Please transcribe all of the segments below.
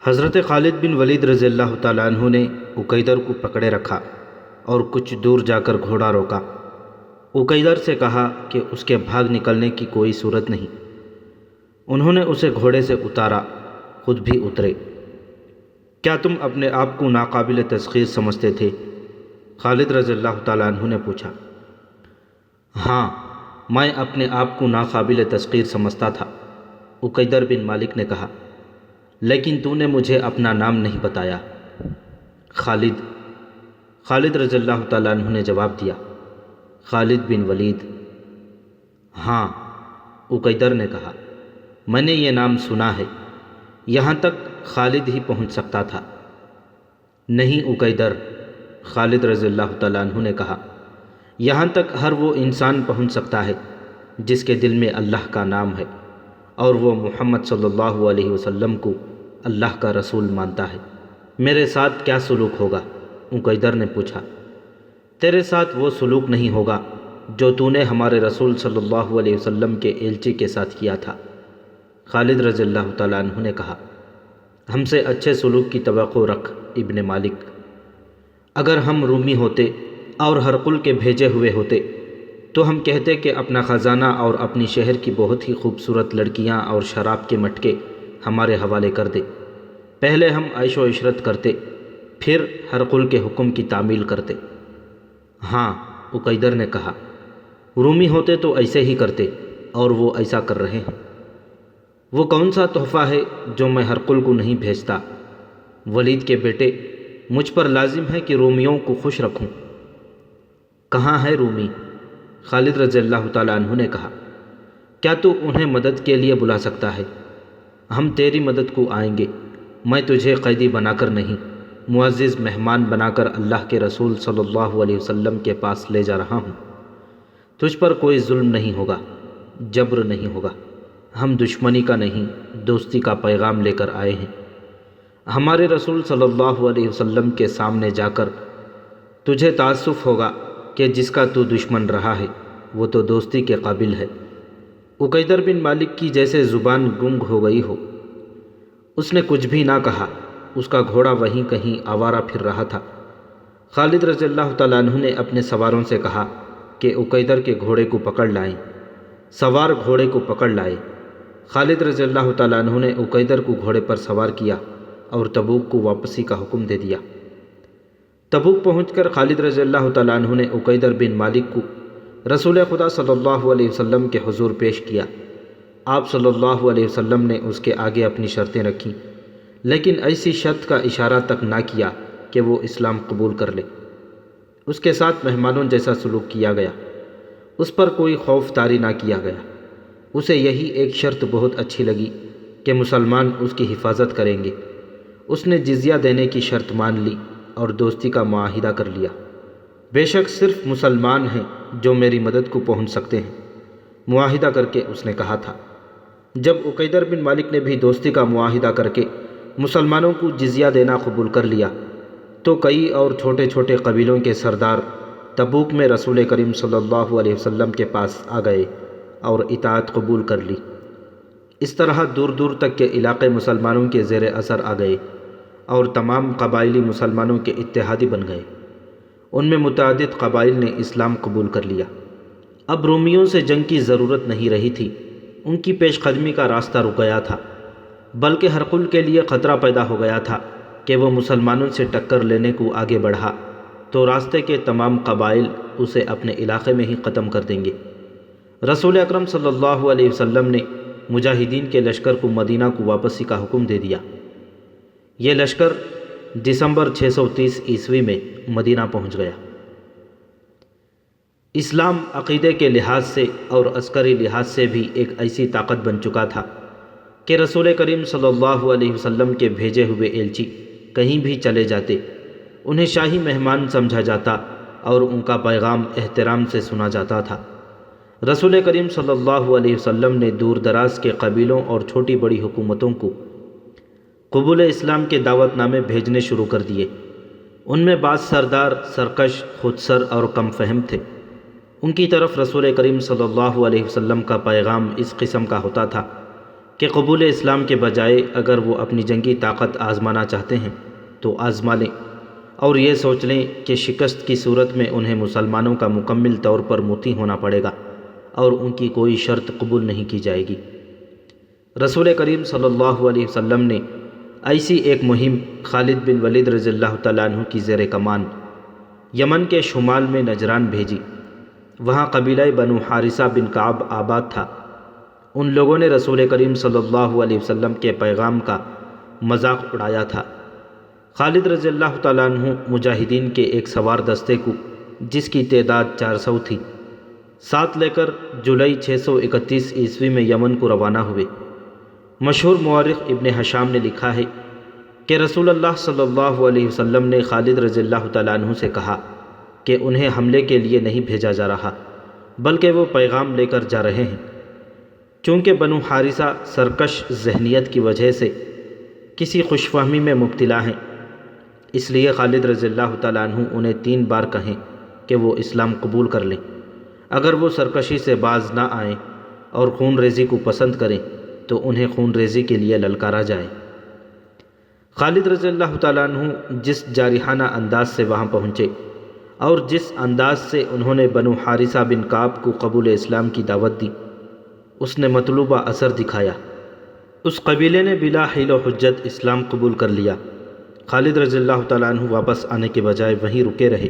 حضرت خالد بن ولید رضی اللہ تعالیٰ عنہ نے عقیدر کو پکڑے رکھا اور کچھ دور جا کر گھوڑا روکا۔ عقیدر سے کہا کہ اس کے بھاگ نکلنے کی کوئی صورت نہیں۔ انہوں نے اسے گھوڑے سے اتارا، خود بھی اترے۔ کیا تم اپنے آپ کو ناقابل تسخیر سمجھتے تھے؟ خالد رضی اللہ تعالیٰ عنہ نے پوچھا۔ ہاں، میں اپنے آپ کو ناقابل تسخیر سمجھتا تھا، عقیدر بن مالک نے کہا، لیکن تو نے مجھے اپنا نام نہیں بتایا۔ خالد رضی اللہ تعالیٰ عنہ نے جواب دیا، خالد بن ولید۔ ہاں، عقیدر نے کہا، میں نے یہ نام سنا ہے، یہاں تک خالد ہی پہنچ سکتا تھا۔ نہیں عقیدر، خالد رضی اللہ تعالیٰ عنہ نے کہا، یہاں تک ہر وہ انسان پہنچ سکتا ہے جس کے دل میں اللہ کا نام ہے اور وہ محمد صلی اللہ علیہ وسلم کو اللہ کا رسول مانتا ہے۔ میرے ساتھ کیا سلوک ہوگا؟ عقیدر نے پوچھا۔ تیرے ساتھ وہ سلوک نہیں ہوگا جو تو نے ہمارے رسول صلی اللہ علیہ وسلم کے ایلچی کے ساتھ کیا تھا، خالد رضی اللہ تعالیٰ عنہ نے کہا۔ ہم سے اچھے سلوک کی توقع رکھ ابن مالک۔ اگر ہم رومی ہوتے اور ہرقل کے بھیجے ہوئے ہوتے تو ہم کہتے کہ اپنا خزانہ اور اپنی شہر کی بہت ہی خوبصورت لڑکیاں اور شراب کے مٹکے ہمارے حوالے کر دے۔ پہلے ہم عیش و عشرت کرتے، پھر ہرقل کے حکم کی تعمیل کرتے۔ ہاں، عقیدر نے کہا، رومی ہوتے تو ایسے ہی کرتے اور وہ ایسا کر رہے ہیں۔ وہ کون سا تحفہ ہے جو میں ہرقل کو نہیں بھیجتا؟ ولید کے بیٹے، مجھ پر لازم ہے کہ رومیوں کو خوش رکھوں۔ کہاں ہے رومی؟ خالد رضی اللہ تعالیٰ عنہ نے کہا، کیا تو انہیں مدد کے لیے بلا سکتا ہے؟ ہم تیری مدد کو آئیں گے۔ میں تجھے قیدی بنا کر نہیں، معزز مہمان بنا کر اللہ کے رسول صلی اللہ علیہ وسلم کے پاس لے جا رہا ہوں۔ تجھ پر کوئی ظلم نہیں ہوگا، جبر نہیں ہوگا۔ ہم دشمنی کا نہیں، دوستی کا پیغام لے کر آئے ہیں۔ ہمارے رسول صلی اللہ علیہ وسلم کے سامنے جا کر تجھے تاسف ہوگا کہ جس کا تو دشمن رہا ہے وہ تو دوستی کے قابل ہے۔ عقیدر بن مالک کی جیسے زبان گنگ ہو گئی ہو۔ اس نے کچھ بھی نہ کہا، اس کا گھوڑا وہیں کہیں آوارہ پھر رہا تھا۔ خالد رضی اللہ تعالیٰ عنہ نے اپنے سواروں سے کہا کہ عقیدر کے گھوڑے کو پکڑ لائیں۔ سوار گھوڑے کو پکڑ لائے۔ خالد رضی اللہ تعالیٰ عنہ نے عقیدر کو گھوڑے پر سوار کیا اور تبوک کو واپسی کا حکم دے دیا۔ تبوک پہنچ کر خالد رضی اللہ تعالیٰ عنہ نے عقیدر بن مالک کو رسول خدا صلی اللہ علیہ وسلم کے حضور پیش کیا۔ آپ صلی اللہ علیہ وسلم نے اس کے آگے اپنی شرطیں رکھیں، لیکن ایسی شرط کا اشارہ تک نہ کیا کہ وہ اسلام قبول کر لے۔ اس کے ساتھ مہمانوں جیسا سلوک کیا گیا، اس پر کوئی خوف طاری نہ کیا گیا۔ اسے یہی ایک شرط بہت اچھی لگی کہ مسلمان اس کی حفاظت کریں گے۔ اس نے جزیہ دینے کی شرط مان لی اور دوستی کا معاہدہ کر لیا۔ بے شک صرف مسلمان ہیں جو میری مدد کو پہنچ سکتے ہیں، معاہدہ کر کے اس نے کہا تھا۔ جب عقیدر بن مالک نے بھی دوستی کا معاہدہ کر کے مسلمانوں کو جزیہ دینا قبول کر لیا تو کئی اور چھوٹے چھوٹے قبیلوں کے سردار تبوک میں رسول کریم صلی اللہ علیہ وسلم کے پاس آ گئے اور اطاعت قبول کر لی۔ اس طرح دور دور تک کے علاقے مسلمانوں کے زیر اثر آ گئے اور تمام قبائلی مسلمانوں کے اتحادی بن گئے۔ ان میں متعدد قبائل نے اسلام قبول کر لیا۔ اب رومیوں سے جنگ کی ضرورت نہیں رہی تھی، ان کی پیش قدمی کا راستہ رک گیا تھا، بلکہ ہرقل کے لیے خطرہ پیدا ہو گیا تھا کہ وہ مسلمانوں سے ٹکر لینے کو آگے بڑھا تو راستے کے تمام قبائل اسے اپنے علاقے میں ہی ختم کر دیں گے۔ رسول اکرم صلی اللہ علیہ وسلم نے مجاہدین کے لشکر کو مدینہ کو واپسی کا حکم دے دیا۔ یہ لشکر دسمبر 630 عیسوی میں مدینہ پہنچ گیا۔ اسلام عقیدے کے لحاظ سے اور عسکری لحاظ سے بھی ایک ایسی طاقت بن چکا تھا کہ رسول کریم صلی اللہ علیہ وسلم کے بھیجے ہوئے ایلچی کہیں بھی چلے جاتے، انہیں شاہی مہمان سمجھا جاتا اور ان کا پیغام احترام سے سنا جاتا تھا۔ رسول کریم صلی اللہ علیہ وسلم نے دور دراز کے قبیلوں اور چھوٹی بڑی حکومتوں کو قبول اسلام کے دعوت نامے بھیجنے شروع کر دیے۔ ان میں بعض سردار سرکش، خودسر اور کم فہم تھے۔ ان کی طرف رسول کریم صلی اللہ علیہ وسلم کا پیغام اس قسم کا ہوتا تھا کہ قبول اسلام کے بجائے اگر وہ اپنی جنگی طاقت آزمانا چاہتے ہیں تو آزما لیں، اور یہ سوچ لیں کہ شکست کی صورت میں انہیں مسلمانوں کا مکمل طور پر مطیع ہونا پڑے گا اور ان کی کوئی شرط قبول نہیں کی جائے گی۔ رسول کریم صلی اللہ علیہ وسلم نے ایسی ایک مہم خالد بن ولید رضی اللہ تعالیٰ عنہ کی زیر کمان یمن کے شمال میں نجران بھیجی۔ وہاں قبیلہ بنو حارثہ بن کعب آباد تھا۔ ان لوگوں نے رسول کریم صلی اللہ علیہ وسلم کے پیغام کا مذاق اڑایا تھا۔ خالد رضی اللہ تعالیٰ عنہ مجاہدین کے ایک سوار دستے کو، جس کی تعداد 400 تھی، ساتھ لے کر جولائی 631 عیسوی میں یمن کو روانہ ہوئے۔ مشہور مورخ ابن ہشام نے لکھا ہے کہ رسول اللہ صلی اللہ علیہ وسلم نے خالد رضی اللہ تعالیٰ عنہ سے کہا کہ انہیں حملے کے لیے نہیں بھیجا جا رہا، بلکہ وہ پیغام لے کر جا رہے ہیں۔ چونکہ بنو حارثہ سرکش ذہنیت کی وجہ سے کسی خوش فہمی میں مبتلا ہیں، اس لیے خالد رضی اللہ تعالیٰ عنہ انہیں 3 بار کہیں کہ وہ اسلام قبول کر لیں۔ اگر وہ سرکشی سے باز نہ آئیں اور خون ریزی کو پسند کریں تو انہیں خون ریزی کے لیے للکارا جائے۔ خالد رضی اللہ تعالیٰ عنہ جس جارحانہ انداز سے وہاں پہنچے اور جس انداز سے انہوں نے بنو حارثہ بن کعب کو قبول اسلام کی دعوت دی، اس نے مطلوبہ اثر دکھایا۔ اس قبیلے نے بلا حیل و حجت اسلام قبول کر لیا۔ خالد رضی اللہ تعالیٰ عنہ واپس آنے کے بجائے وہیں رکے رہے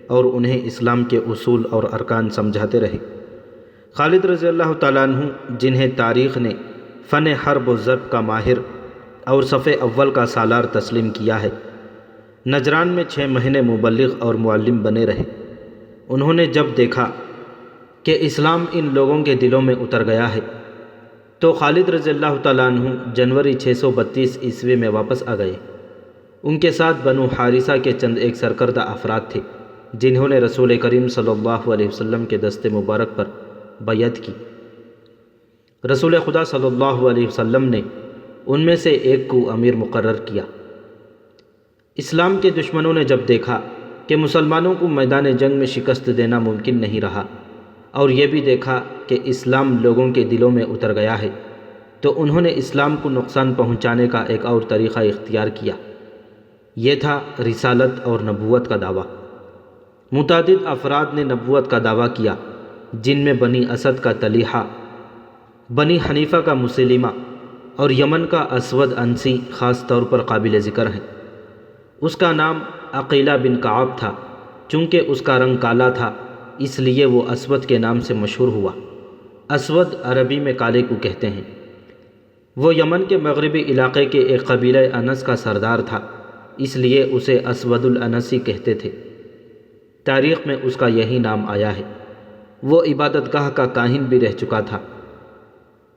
اور انہیں اسلام کے اصول اور ارکان سمجھاتے رہے۔ خالد رضی اللہ تعالیٰ عنہ جنہیں تاریخ نے فن حرب و ضرب کا ماہر اور صف اول کا سالار تسلیم کیا ہے، نجران میں 6 مہینے مبلغ اور معلم بنے رہے۔ انہوں نے جب دیکھا کہ اسلام ان لوگوں کے دلوں میں اتر گیا ہے تو خالد رضی اللہ تعالیٰ عنہ جنوری 632 عیسوی میں واپس آ گئے۔ ان کے ساتھ بنو حارثہ کے چند ایک سرکردہ افراد تھے جنہوں نے رسول کریم صلی اللہ علیہ وسلم کے دست مبارک پر بیعت کی۔ رسول خدا صلی اللہ علیہ وسلم نے ان میں سے ایک کو امیر مقرر کیا۔ اسلام کے دشمنوں نے جب دیکھا کہ مسلمانوں کو میدان جنگ میں شکست دینا ممکن نہیں رہا اور یہ بھی دیکھا کہ اسلام لوگوں کے دلوں میں اتر گیا ہے، تو انہوں نے اسلام کو نقصان پہنچانے کا ایک اور طریقہ اختیار کیا۔ یہ تھا رسالت اور نبوت کا دعویٰ۔ متعدد افراد نے نبوت کا دعویٰ کیا، جن میں بنی اسد کا طلیحہ، بنی حنیفہ کا مسیلمہ اور یمن کا اسود انسی خاص طور پر قابل ذکر ہیں۔ اس کا نام عقیلہ بن کعب تھا۔ چونکہ اس کا رنگ کالا تھا اس لیے وہ اسود کے نام سے مشہور ہوا۔ اسود عربی میں کالے کو کہتے ہیں۔ وہ یمن کے مغربی علاقے کے ایک قبیلہ انس کا سردار تھا، اس لیے اسے اسود الانسی کہتے تھے۔ تاریخ میں اس کا یہی نام آیا ہے۔ وہ عبادت گاہ کا کاہن بھی رہ چکا تھا۔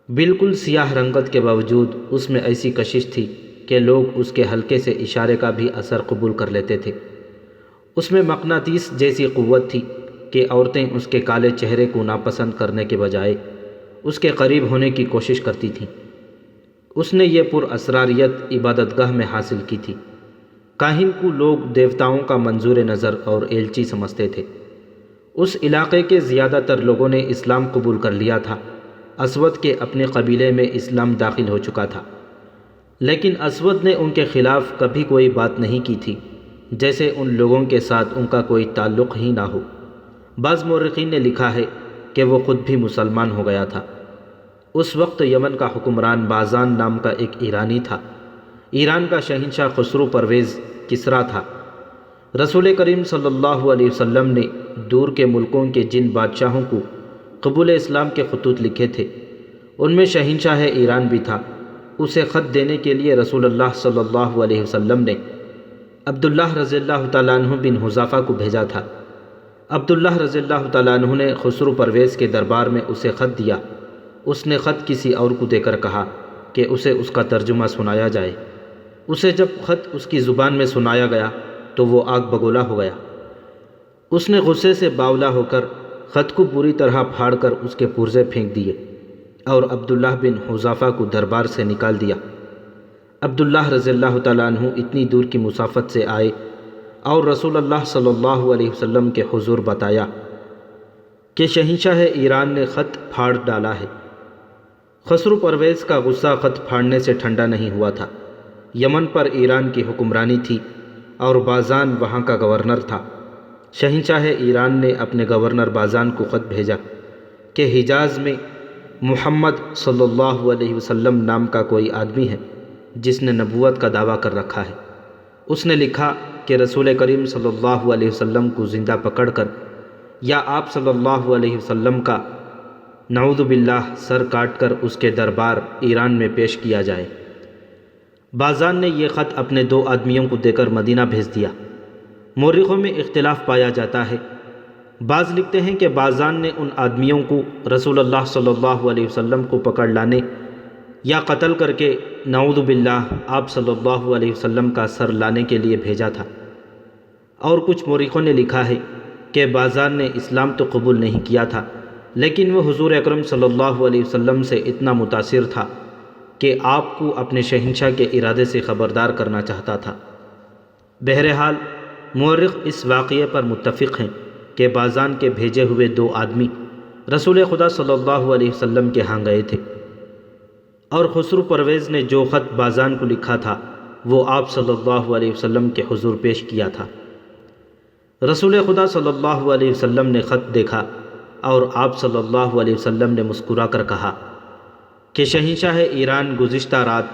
بالکل سیاہ رنگت کے باوجود اس میں ایسی کشش تھی کہ لوگ اس کے ہلکے سے اشارے کا بھی اثر قبول کر لیتے تھے۔ اس میں مقناطیس جیسی قوت تھی کہ عورتیں اس کے کالے چہرے کو ناپسند کرنے کے بجائے اس کے قریب ہونے کی کوشش کرتی تھیں۔ اس نے یہ پر اسراریت عبادت گاہ میں حاصل کی تھی۔ کاہن کو لوگ دیوتاؤں کا منظور نظر اور ایلچی سمجھتے تھے۔ اس علاقے کے زیادہ تر لوگوں نے اسلام قبول کر لیا تھا۔ اسود کے اپنے قبیلے میں اسلام داخل ہو چکا تھا، لیکن اسود نے ان کے خلاف کبھی کوئی بات نہیں کی تھی، جیسے ان لوگوں کے ساتھ ان کا کوئی تعلق ہی نہ ہو۔ بعض مورخین نے لکھا ہے کہ وہ خود بھی مسلمان ہو گیا تھا۔ اس وقت یمن کا حکمران بازان نام کا ایک ایرانی تھا۔ ایران کا شہنشاہ خسرو پرویز کسریٰ تھا۔ رسول کریم صلی اللہ علیہ وسلم نے دور کے ملکوں کے جن بادشاہوں کو قبول اسلام کے خطوط لکھے تھے ان میں شہنشاہ ایران بھی تھا۔ اسے خط دینے کے لیے رسول اللہ صلی اللہ علیہ وسلم نے عبداللہ رضی اللہ تعالیٰ عنہ بن حذافہ کو بھیجا تھا۔ عبداللہ رضی اللہ تعالیٰ عنہ نے خسرو پرویز کے دربار میں اسے خط دیا۔ اس نے خط کسی اور کو دے کر کہا کہ اسے اس کا ترجمہ سنایا جائے۔ اسے جب خط اس کی زبان میں سنایا گیا تو وہ آگ بگولا ہو گیا۔ اس نے غصے سے باولا ہو کر خط کو بری طرح پھاڑ کر اس کے پرزے پھینک دیے اور عبداللہ بن حذافہ کو دربار سے نکال دیا۔ عبداللہ رضی اللہ تعالیٰ عنہ اتنی دور کی مسافت سے آئے اور رسول اللہ صلی اللہ علیہ وسلم کے حضور بتایا کہ شہنشاہ ایران نے خط پھاڑ ڈالا ہے۔ خسرو پرویز کا غصہ خط پھاڑنے سے ٹھنڈا نہیں ہوا تھا۔ یمن پر ایران کی حکمرانی تھی اور بازان وہاں کا گورنر تھا۔ شہنشاہ ایران نے اپنے گورنر بازان کو خط بھیجا کہ حجاز میں محمد صلی اللہ علیہ وسلم نام کا کوئی آدمی ہے جس نے نبوت کا دعویٰ کر رکھا ہے۔ اس نے لکھا کہ رسول کریم صلی اللہ علیہ وسلم کو زندہ پکڑ کر یا آپ صلی اللہ علیہ وسلم کا نعوذ باللہ سر کاٹ کر اس کے دربار ایران میں پیش کیا جائے۔ بازان نے یہ خط اپنے 2 آدمیوں کو دے کر مدینہ بھیج دیا۔ مورخوں میں اختلاف پایا جاتا ہے۔ بعض لکھتے ہیں کہ بازان نے ان آدمیوں کو رسول اللہ صلی اللہ علیہ وسلم کو پکڑ لانے یا قتل کر کے نعوذ باللہ آپ صلی اللہ علیہ وسلم کا سر لانے کے لیے بھیجا تھا، اور کچھ مورخوں نے لکھا ہے کہ بازان نے اسلام تو قبول نہیں کیا تھا، لیکن وہ حضور اکرم صلی اللہ علیہ وسلم سے اتنا متاثر تھا کہ آپ کو اپنے شہنشاہ کے ارادے سے خبردار کرنا چاہتا تھا۔ بہرحال مورخ اس واقعے پر متفق ہیں کہ بازان کے بھیجے ہوئے 2 آدمی رسول خدا صلی اللہ علیہ وسلم کے ہاں گئے تھے، اور خسرو پرویز نے جو خط بازان کو لکھا تھا وہ آپ صلی اللہ علیہ وسلم کے حضور پیش کیا تھا۔ رسول خدا صلی اللہ علیہ وسلم نے خط دیکھا اور آپ صلی اللہ علیہ وسلم نے مسکرا کر کہا کہ شہنشاہ ایران گزشتہ رات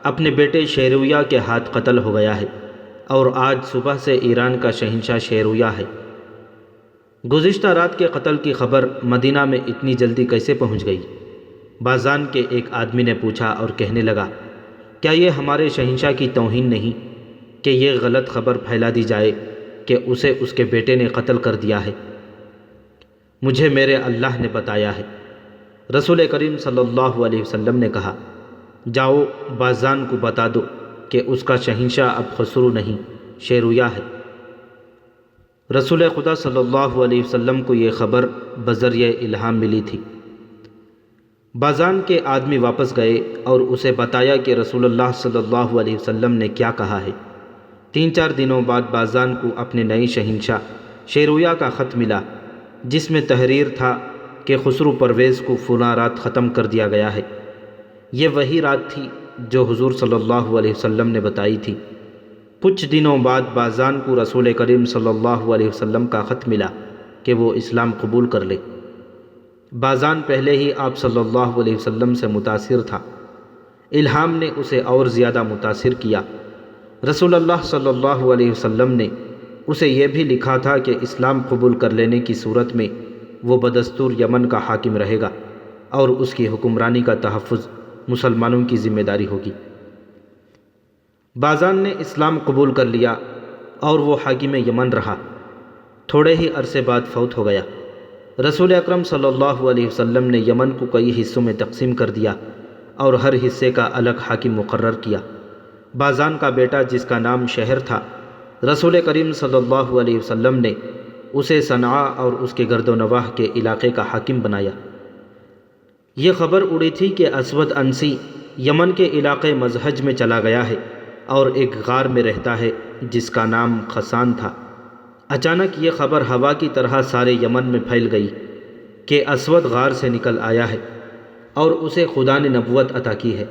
اپنے بیٹے شیرویہ کے ہاتھ قتل ہو گیا ہے، اور آج صبح سے ایران کا شہنشاہ شیرویہ ہے۔ گزشتہ رات کے قتل کی خبر مدینہ میں اتنی جلدی کیسے پہنچ گئی؟ بازان کے ایک آدمی نے پوچھا اور کہنے لگا، کیا یہ ہمارے شہنشاہ کی توہین نہیں کہ یہ غلط خبر پھیلا دی جائے کہ اسے اس کے بیٹے نے قتل کر دیا ہے؟ مجھے میرے اللہ نے بتایا ہے۔ رسول کریم صلی اللہ علیہ وسلم نے کہا، جاؤ بازان کو بتا دو کہ اس کا شہنشاہ اب خسرو نہیں شیرویہ ہے۔ رسول خدا صلی اللہ علیہ وسلم کو یہ خبر بذریعہ الہام ملی تھی۔ بازان کے آدمی واپس گئے اور اسے بتایا کہ رسول اللہ صلی اللہ علیہ وسلم نے کیا کہا ہے۔ 3-4 دنوں بعد بازان کو اپنے نئے شہنشاہ شیرویہ کا خط ملا، جس میں تحریر تھا کہ خسرو پرویز کو فلاں رات ختم کر دیا گیا ہے۔ یہ وہی رات تھی جو حضور صلی اللہ علیہ وسلم نے بتائی تھی۔ کچھ دنوں بعد بازان کو رسول کریم صلی اللہ علیہ وسلم کا خط ملا کہ وہ اسلام قبول کر لے۔ بازان پہلے ہی آپ صلی اللہ علیہ وسلم سے متاثر تھا، الہام نے اسے اور زیادہ متاثر کیا۔ رسول اللہ صلی اللہ علیہ وسلم نے اسے یہ بھی لکھا تھا کہ اسلام قبول کر لینے کی صورت میں وہ بدستور یمن کا حاکم رہے گا اور اس کی حکمرانی کا تحفظ مسلمانوں کی ذمہ داری ہوگی۔ بازان نے اسلام قبول کر لیا اور وہ حاکم یمن رہا۔ تھوڑے ہی عرصے بعد فوت ہو گیا۔ رسول اکرم صلی اللہ علیہ وسلم نے یمن کو کئی حصوں میں تقسیم کر دیا اور ہر حصے کا الگ حاکم مقرر کیا۔ بازان کا بیٹا جس کا نام شہر تھا، رسول کریم صلی اللہ علیہ وسلم نے اسے صنعاء اور اس کے گرد و نواح کے علاقے کا حاکم بنایا۔ یہ خبر اڑی تھی کہ اسود انسی یمن کے علاقے مزہج میں چلا گیا ہے اور ایک غار میں رہتا ہے جس کا نام خسان تھا۔ اچانک یہ خبر ہوا کی طرح سارے یمن میں پھیل گئی کہ اسود غار سے نکل آیا ہے اور اسے خدا نے نبوت عطا کی ہے،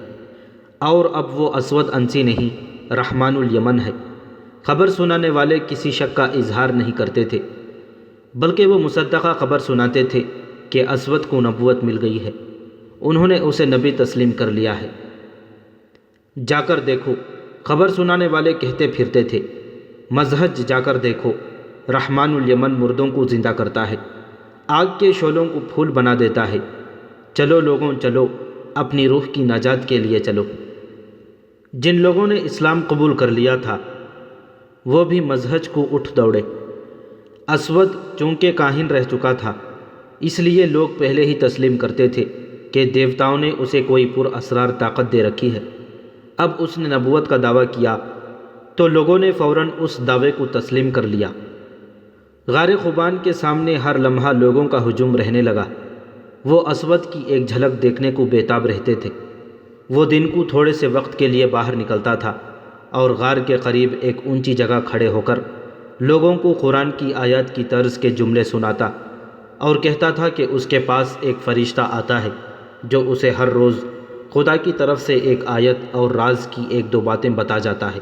اور اب وہ اسود انسی نہیں، رحمان الیمن ہے۔ خبر سنانے والے کسی شک کا اظہار نہیں کرتے تھے، بلکہ وہ مصدقہ خبر سناتے تھے کہ اسود کو نبوت مل گئی ہے۔ انہوں نے اسے نبی تسلیم کر لیا ہے۔ جا کر دیکھو، خبر سنانے والے کہتے پھرتے تھے، مزہج جا کر دیکھو، رحمان الیمن مردوں کو زندہ کرتا ہے، آگ کے شعلوں کو پھول بنا دیتا ہے۔ چلو لوگوں چلو، اپنی روح کی نجات کے لیے چلو۔ جن لوگوں نے اسلام قبول کر لیا تھا وہ بھی مزہج کو اٹھ دوڑے۔ اسود چونکہ کاہن رہ چکا تھا، اس لیے لوگ پہلے ہی تسلیم کرتے تھے کہ دیوتاؤں نے اسے کوئی پر اسرار طاقت دے رکھی ہے۔ اب اس نے نبوت کا دعویٰ کیا تو لوگوں نے فوراً اس دعوے کو تسلیم کر لیا۔ غار خوبان کے سامنے ہر لمحہ لوگوں کا ہجوم رہنے لگا۔ وہ اسود کی ایک جھلک دیکھنے کو بےتاب رہتے تھے۔ وہ دن کو تھوڑے سے وقت کے لیے باہر نکلتا تھا اور غار کے قریب ایک اونچی جگہ کھڑے ہو کر لوگوں کو قرآن کی آیات کی طرز کے جملے سناتا اور کہتا تھا کہ اس کے پاس ایک فرشتہ آتا ہے جو اسے ہر روز خدا کی طرف سے ایک آیت اور راز کی ایک دو باتیں بتا جاتا ہے۔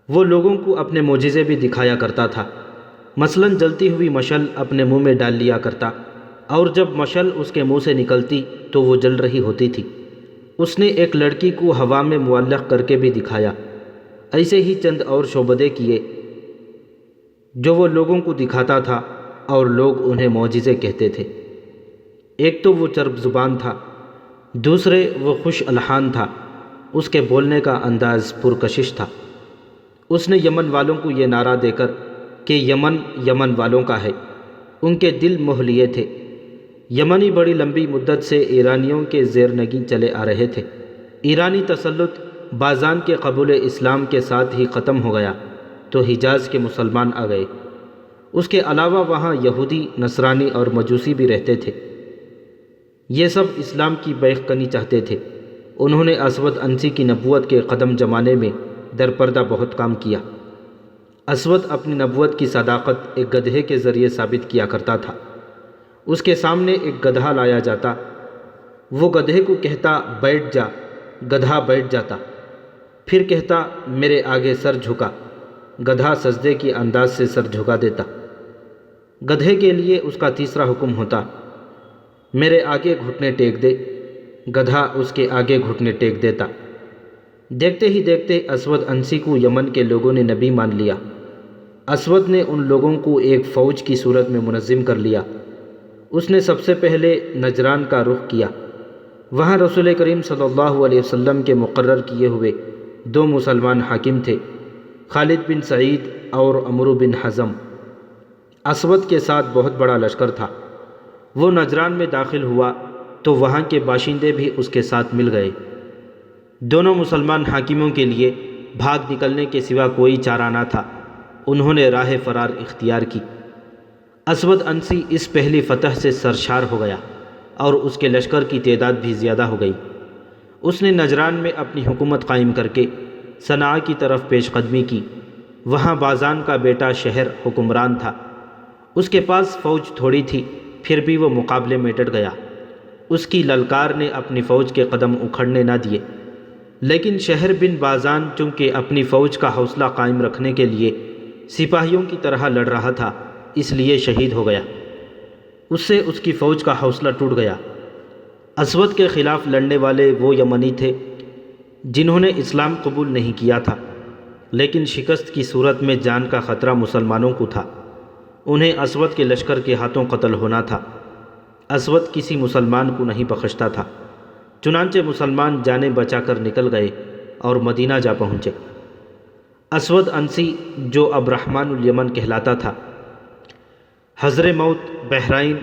وہ لوگوں کو اپنے معجزے بھی دکھایا کرتا تھا، مثلاً جلتی ہوئی مشعل اپنے منہ میں ڈال لیا کرتا، اور جب مشعل اس کے منہ سے نکلتی تو وہ جل رہی ہوتی تھی۔ اس نے ایک لڑکی کو ہوا میں معلق کر کے بھی دکھایا۔ ایسے ہی چند اور شعبدے کیے جو وہ لوگوں کو دکھاتا تھا اور لوگ انہیں معجزے کہتے تھے۔ ایک تو وہ چرب زبان تھا، دوسرے وہ خوش الحان تھا، اس کے بولنے کا انداز پرکشش تھا۔ اس نے یمن والوں کو یہ نعرہ دے کر کہ یمن یمن والوں کا ہے، ان کے دل موہ لیے تھے۔ یمنی بڑی لمبی مدت سے ایرانیوں کے زیر نگیں چلے آ رہے تھے۔ ایرانی تسلط بازان کے قبول اسلام کے ساتھ ہی ختم ہو گیا تو حجاز کے مسلمان آ گئے۔ اس کے علاوہ وہاں یہودی، نصرانی اور مجوسی بھی رہتے تھے۔ یہ سب اسلام کی بیخ کنی چاہتے تھے۔ انہوں نے اسود انسی کی نبوت کے قدم جمانے میں درپردہ بہت کام کیا۔ اسود اپنی نبوت کی صداقت ایک گدھے کے ذریعے ثابت کیا کرتا تھا۔ اس کے سامنے ایک گدھا لایا جاتا، وہ گدھے کو کہتا بیٹھ جا، گدھا بیٹھ جاتا، پھر کہتا میرے آگے سر جھکا، گدھا سجدے کی انداز سے سر جھکا دیتا۔ گدھے کے لیے اس کا تیسرا حکم ہوتا، میرے آگے گھٹنے ٹیک دے، گدھا اس کے آگے گھٹنے ٹیک دیتا۔ دیکھتے ہی دیکھتے اسود انسی کو یمن کے لوگوں نے نبی مان لیا۔ اسود نے ان لوگوں کو ایک فوج کی صورت میں منظم کر لیا۔ اس نے سب سے پہلے نجران کا رخ کیا۔ وہاں رسول کریم صلی اللہ علیہ وسلم کے مقرر کیے ہوئے دو مسلمان حاکم تھے، خالد بن سعید اور عمرو بن حزم۔ اسود کے ساتھ بہت بڑا لشکر تھا۔ وہ نجران میں داخل ہوا تو وہاں کے باشندے بھی اس کے ساتھ مل گئے۔ دونوں مسلمان حاکموں کے لیے بھاگ نکلنے کے سوا کوئی چارہ نہ تھا۔ انہوں نے راہ فرار اختیار کی۔ اسود انسی اس پہلی فتح سے سرشار ہو گیا اور اس کے لشکر کی تعداد بھی زیادہ ہو گئی۔ اس نے نجران میں اپنی حکومت قائم کر کے صنعاء کی طرف پیش قدمی کی۔ وہاں بازان کا بیٹا شہر حکمران تھا۔ اس کے پاس فوج تھوڑی تھی، پھر بھی وہ مقابلے میں ڈٹ گیا۔ اس کی للکار نے اپنی فوج کے قدم اکھڑنے نہ دیے، لیکن شہر بن بازان چونکہ اپنی فوج کا حوصلہ قائم رکھنے کے لیے سپاہیوں کی طرح لڑ رہا تھا، اس لیے شہید ہو گیا۔ اس سے اس کی فوج کا حوصلہ ٹوٹ گیا۔ اسود کے خلاف لڑنے والے وہ یمنی تھے جنہوں نے اسلام قبول نہیں کیا تھا، لیکن شکست کی صورت میں جان کا خطرہ مسلمانوں کو تھا۔ انہیں اسود کے لشکر کے ہاتھوں قتل ہونا تھا۔ اسود کسی مسلمان کو نہیں بخشتا تھا۔ چنانچہ مسلمان جانیں بچا کر نکل گئے اور مدینہ جا پہنچے۔ اسود انسی جو اب رحمان الیمن کہلاتا تھا، حضر موت، بحرین،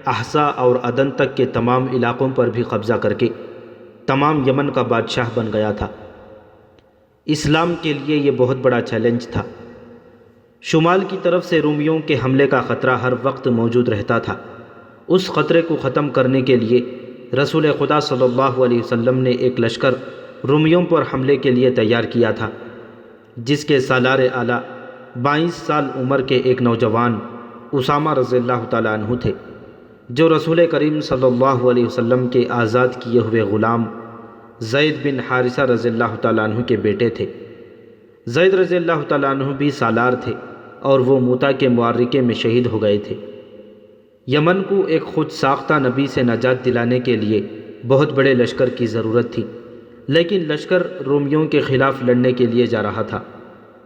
احسا اور عدن تک کے تمام علاقوں پر بھی قبضہ کر کے تمام یمن کا بادشاہ بن گیا تھا۔ اسلام کے لیے یہ بہت بڑا چیلنج تھا۔ شمال کی طرف سے رومیوں کے حملے کا خطرہ ہر وقت موجود رہتا تھا۔ اس خطرے کو ختم کرنے کے لیے رسول خدا صلی اللہ علیہ وسلم نے ایک لشکر رومیوں پر حملے کے لیے تیار کیا تھا، جس کے سالار اعلیٰ 22 سال عمر کے ایک نوجوان اسامہ رضی اللہ تعالیٰ عنہ تھے، جو رسول کریم صلی اللہ علیہ وسلم کے آزاد کیے ہوئے غلام زید بن حارثہ رضی اللہ تعالیٰ عنہ کے بیٹے تھے۔ زید رضی اللہ تعالیٰ عنہ بھی سالار تھے اور وہ موتا کے معرکے میں شہید ہو گئے تھے۔ یمن کو ایک خود ساختہ نبی سے نجات دلانے کے لیے بہت بڑے لشکر کی ضرورت تھی، لیکن لشکر رومیوں کے خلاف لڑنے کے لیے جا رہا تھا۔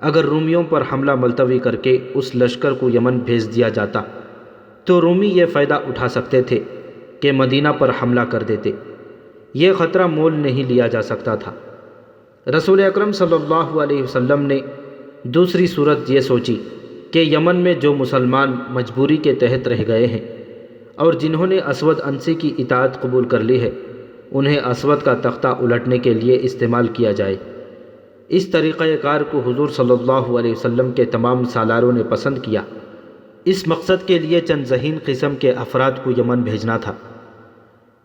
اگر رومیوں پر حملہ ملتوی کر کے اس لشکر کو یمن بھیج دیا جاتا تو رومی یہ فائدہ اٹھا سکتے تھے کہ مدینہ پر حملہ کر دیتے۔ یہ خطرہ مول نہیں لیا جا سکتا تھا۔ رسول اکرم صلی اللہ علیہ وسلم نے دوسری صورت یہ سوچی کہ یمن میں جو مسلمان مجبوری کے تحت رہ گئے ہیں اور جنہوں نے اسود انسی کی اطاعت قبول کر لی ہے، انہیں اسود کا تختہ الٹنے کے لیے استعمال کیا جائے۔ اس طریقہ کار کو حضور صلی اللہ علیہ وسلم کے تمام سالاروں نے پسند کیا۔ اس مقصد کے لیے چند ذہین قسم کے افراد کو یمن بھیجنا تھا۔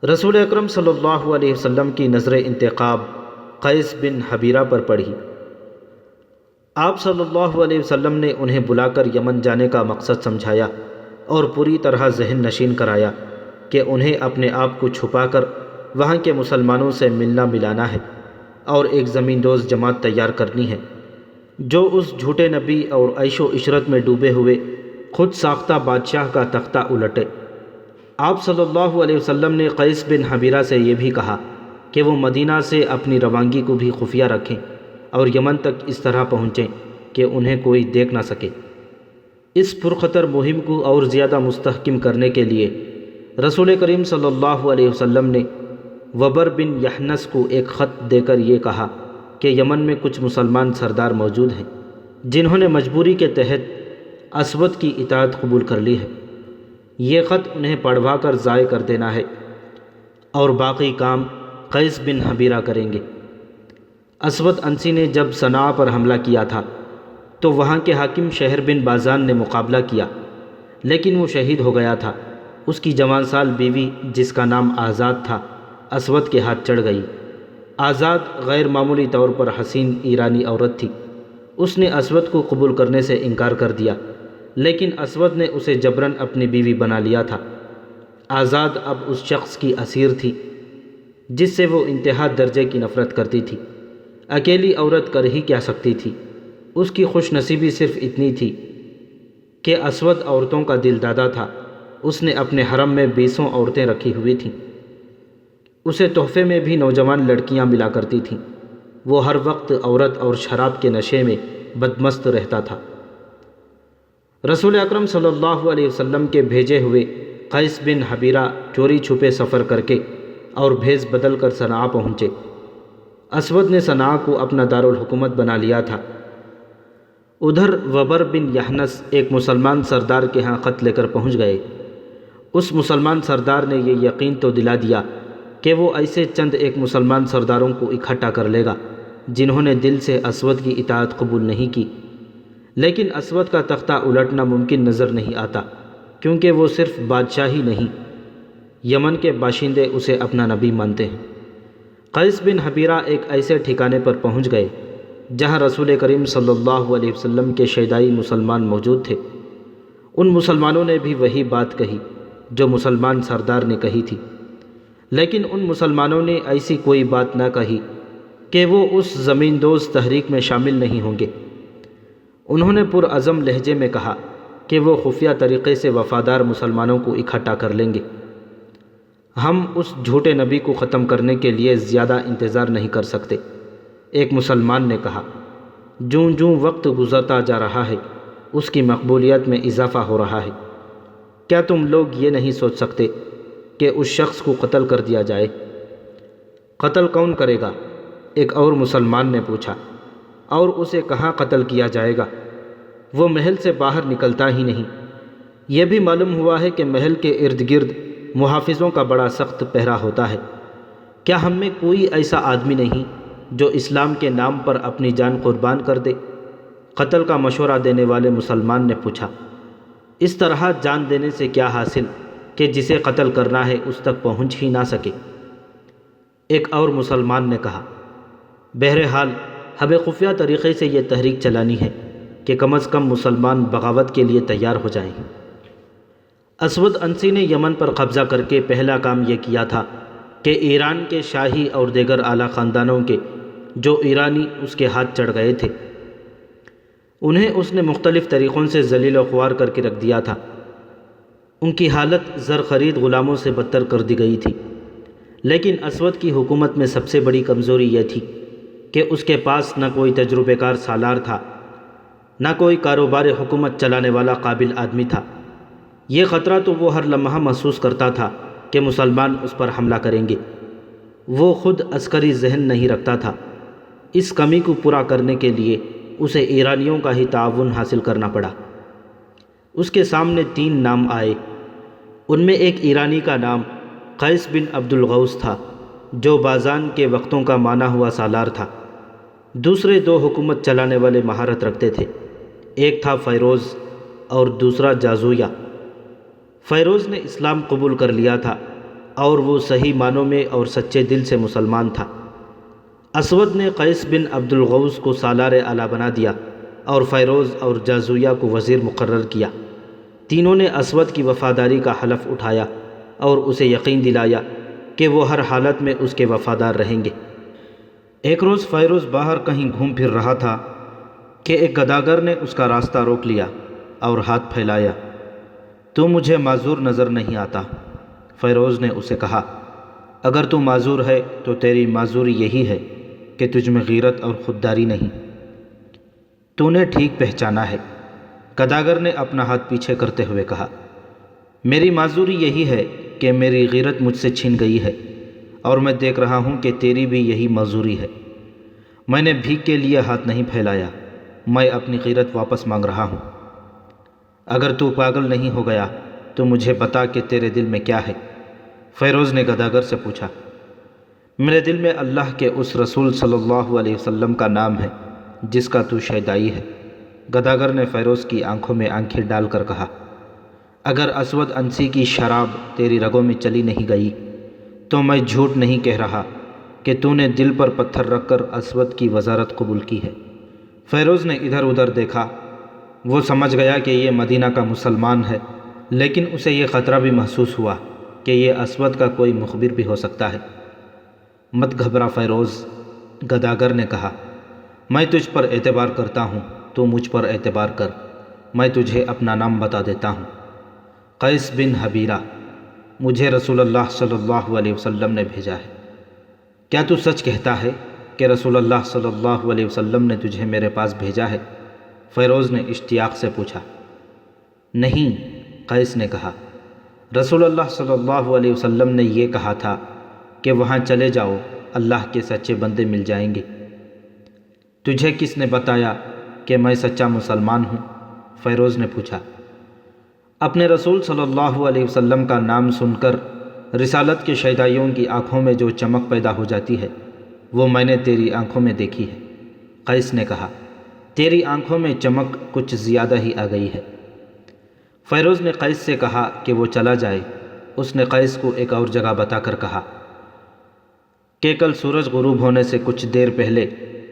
رسول اکرم صلی اللہ علیہ وسلم کی نظر انتقاب قیس بن حبیرہ پر پڑی۔ آپ صلی اللہ علیہ وسلم نے انہیں بلا کر یمن جانے کا مقصد سمجھایا اور پوری طرح ذہن نشین کرایا کہ انہیں اپنے آپ کو چھپا کر وہاں کے مسلمانوں سے ملنا ملانا ہے اور ایک زمین دوز جماعت تیار کرنی ہے جو اس جھوٹے نبی اور عیش و عشرت میں ڈوبے ہوئے خود ساختہ بادشاہ کا تختہ الٹے۔ آپ صلی اللہ علیہ وسلم نے قیس بن حبیرہ سے یہ بھی کہا کہ وہ مدینہ سے اپنی روانگی کو بھی خفیہ رکھیں اور یمن تک اس طرح پہنچیں کہ انہیں کوئی دیکھ نہ سکے۔ اس پرخطر مہم کو اور زیادہ مستحکم کرنے کے لیے رسول کریم صلی اللہ علیہ وسلم نے وبر بن یحنس کو ایک خط دے کر یہ کہا کہ یمن میں کچھ مسلمان سردار موجود ہیں جنہوں نے مجبوری کے تحت اسود کی اطاعت قبول کر لی ہے۔ یہ خط انہیں پڑھوا کر ضائع کر دینا ہے اور باقی کام قیس بن حبیرہ کریں گے۔ اسود انسی نے جب صنعاء پر حملہ کیا تھا تو وہاں کے حاکم شہر بن بازان نے مقابلہ کیا، لیکن وہ شہید ہو گیا تھا۔ اس کی جوان سال بیوی جس کا نام آزاد تھا اسود کے ہاتھ چڑھ گئی۔ آزاد غیر معمولی طور پر حسین ایرانی عورت تھی۔ اس نے اسود کو قبول کرنے سے انکار کر دیا، لیکن اسود نے اسے جبراً اپنی بیوی بنا لیا تھا۔ آزاد اب اس شخص کی اسیر تھی جس سے وہ انتہا درجے کی نفرت کرتی تھی۔ اکیلی عورت کر ہی کیا سکتی تھی؟ اس کی خوش نصیبی صرف اتنی تھی کہ اسود عورتوں کا دل دادا تھا۔ اس نے اپنے حرم میں 20 عورتیں رکھی ہوئی تھیں۔ اسے تحفے میں بھی نوجوان لڑکیاں ملا کرتی تھیں۔ وہ ہر وقت عورت اور شراب کے نشے میں بدمست رہتا تھا۔ رسول اکرم صلی اللہ علیہ وسلم کے بھیجے ہوئے قیس بن حبیرہ چوری چھپے سفر کر کے اور بھیس بدل کر صنعاء پہنچے۔ اسود نے صنعاء کو اپنا دارالحکومت بنا لیا تھا۔ ادھر وبر بن یحنس ایک مسلمان سردار کے ہاں خط لے کر پہنچ گئے۔ اس مسلمان سردار نے یہ یقین تو دلا دیا کہ وہ ایسے چند ایک مسلمان سرداروں کو اکٹھا کر لے گا جنہوں نے دل سے اسود کی اطاعت قبول نہیں کی، لیکن اسود کا تختہ الٹنا ممکن نظر نہیں آتا، کیونکہ وہ صرف بادشاہ ہی نہیں، یمن کے باشندے اسے اپنا نبی مانتے ہیں۔ قیس بن حبیرہ ایک ایسے ٹھکانے پر پہنچ گئے جہاں رسول کریم صلی اللہ علیہ وسلم کے شیدائی مسلمان موجود تھے۔ ان مسلمانوں نے بھی وہی بات کہی جو مسلمان سردار نے کہی تھی، لیکن ان مسلمانوں نے ایسی کوئی بات نہ کہی کہ وہ اس زمین دوز تحریک میں شامل نہیں ہوں گے۔ انہوں نے پرعزم لہجے میں کہا کہ وہ خفیہ طریقے سے وفادار مسلمانوں کو اکٹھا کر لیں گے۔ ہم اس جھوٹے نبی کو ختم کرنے کے لیے زیادہ انتظار نہیں کر سکتے۔ ایک مسلمان نے کہا، جوں جوں وقت گزرتا جا رہا ہے اس کی مقبولیت میں اضافہ ہو رہا ہے۔ کیا تم لوگ یہ نہیں سوچ سکتے کہ اس شخص کو قتل کر دیا جائے؟ قتل کون کرے گا؟ ایک اور مسلمان نے پوچھا۔ اور اسے کہاں قتل کیا جائے گا؟ وہ محل سے باہر نکلتا ہی نہیں۔ یہ بھی معلوم ہوا ہے کہ محل کے ارد گرد محافظوں کا بڑا سخت پہرا ہوتا ہے۔ کیا ہم میں کوئی ایسا آدمی نہیں جو اسلام کے نام پر اپنی جان قربان کر دے؟ قتل کا مشورہ دینے والے مسلمان نے پوچھا۔ اس طرح جان دینے سے کیا حاصل کہ جسے قتل کرنا ہے اس تک پہنچ ہی نہ سکے؟ ایک اور مسلمان نے کہا، بہرحال ہمیں خفیہ طریقے سے یہ تحریک چلانی ہے کہ کم از کم مسلمان بغاوت کے لیے تیار ہو جائیں۔ اسود انسی نے یمن پر قبضہ کر کے پہلا کام یہ کیا تھا کہ ایران کے شاہی اور دیگر اعلیٰ خاندانوں کے جو ایرانی اس کے ہاتھ چڑھ گئے تھے انہیں اس نے مختلف طریقوں سے ذلیل و خوار کر کے رکھ دیا تھا۔ ان کی حالت زر خرید غلاموں سے بدتر کر دی گئی تھی۔ لیکن اسود کی حکومت میں سب سے بڑی کمزوری یہ تھی کہ اس کے پاس نہ کوئی تجربہ کار سالار تھا، نہ کوئی کاروبار حکومت چلانے والا قابل آدمی تھا۔ یہ خطرہ تو وہ ہر لمحہ محسوس کرتا تھا کہ مسلمان اس پر حملہ کریں گے۔ وہ خود عسکری ذہن نہیں رکھتا تھا۔ اس کمی کو پورا کرنے کے لیے اسے ایرانیوں کا ہی تعاون حاصل کرنا پڑا۔ اس کے سامنے 3 نام آئے۔ ان میں ایک ایرانی کا نام قیس بن عبد الغوث تھا جو بازان کے وقتوں کا مانا ہوا سالار تھا۔ دوسرے 2 حکومت چلانے والے مہارت رکھتے تھے، ایک تھا فیروز اور دوسرا جازویہ۔ فیروز نے اسلام قبول کر لیا تھا اور وہ صحیح معنوں میں اور سچے دل سے مسلمان تھا۔ اسود نے قیس بن عبد الغوث کو سالار اعلیٰ بنا دیا اور فیروز اور جازویہ کو وزیر مقرر کیا۔ تینوں نے اسود کی وفاداری کا حلف اٹھایا اور اسے یقین دلایا کہ وہ ہر حالت میں اس کے وفادار رہیں گے۔ ایک روز فیروز باہر کہیں گھوم پھر رہا تھا کہ ایک گداگر نے اس کا راستہ روک لیا اور ہاتھ پھیلایا۔ تو مجھے معذور نظر نہیں آتا۔ فیروز نے اسے کہا، اگر تو معذور ہے تو تیری معذوری یہی ہے کہ تجھ میں غیرت اور خودداری نہیں۔ تو نے ٹھیک پہچانا ہے۔ گداگر نے اپنا ہاتھ پیچھے کرتے ہوئے کہا، میری معذوری یہی ہے کہ میری غیرت مجھ سے چھن گئی ہے، اور میں دیکھ رہا ہوں کہ تیری بھی یہی معذوری ہے۔ میں نے بھیک کے لیے ہاتھ نہیں پھیلایا، میں اپنی غیرت واپس مانگ رہا ہوں۔ اگر تو پاگل نہیں ہو گیا تو مجھے بتا کہ تیرے دل میں کیا ہے؟ فیروز نے گداگر سے پوچھا۔ میرے دل میں اللہ کے اس رسول صلی اللہ علیہ وسلم کا نام ہے جس کا تو شیدائی ہے۔ گداگر نے فیروز کی آنکھوں میں آنکھیں ڈال کر کہا، اگر اسود انسی کی شراب تیری رگوں میں چلی نہیں گئی تو میں جھوٹ نہیں کہہ رہا کہ تو نے دل پر پتھر رکھ کر اسود کی وزارت قبول کی ہے۔ فیروز نے ادھر ادھر دیکھا۔ وہ سمجھ گیا کہ یہ مدینہ کا مسلمان ہے، لیکن اسے یہ خطرہ بھی محسوس ہوا کہ یہ اسود کا کوئی مخبر بھی ہو سکتا ہے۔ مت گھبرا فیروز، گداگر نے کہا، میں تجھ پر اعتبار کرتا ہوں، تو مجھ پر اعتبار کر۔ میں تجھے اپنا نام بتا دیتا ہوں، قیس بن حبیرہ۔ مجھے رسول اللہ صلی اللہ علیہ وسلم نے بھیجا ہے۔ کیا تو سچ کہتا ہے کہ رسول اللہ صلی اللہ علیہ وسلم نے تجھے میرے پاس بھیجا ہے؟ فیروز نے اشتیاق سے پوچھا۔ نہیں، قیس نے کہا، رسول اللہ صلی اللہ علیہ وسلم نے یہ کہا تھا کہ وہاں چلے جاؤ، اللہ کے سچے بندے مل جائیں گے۔ تجھے کس نے بتایا کہ میں سچا مسلمان ہوں؟ فیروز نے پوچھا۔ اپنے رسول صلی اللہ علیہ وسلم کا نام سن کر رسالت کے شیدائیوں کی آنکھوں میں جو چمک پیدا ہو جاتی ہے وہ میں نے تیری آنکھوں میں دیکھی ہے۔ قیس نے کہا، تیری آنکھوں میں چمک کچھ زیادہ ہی آ گئی ہے۔ فیروز نے قیس سے کہا کہ وہ چلا جائے۔ اس نے قیس کو ایک اور جگہ بتا کر کہا کہ کل سورج غروب ہونے سے کچھ دیر پہلے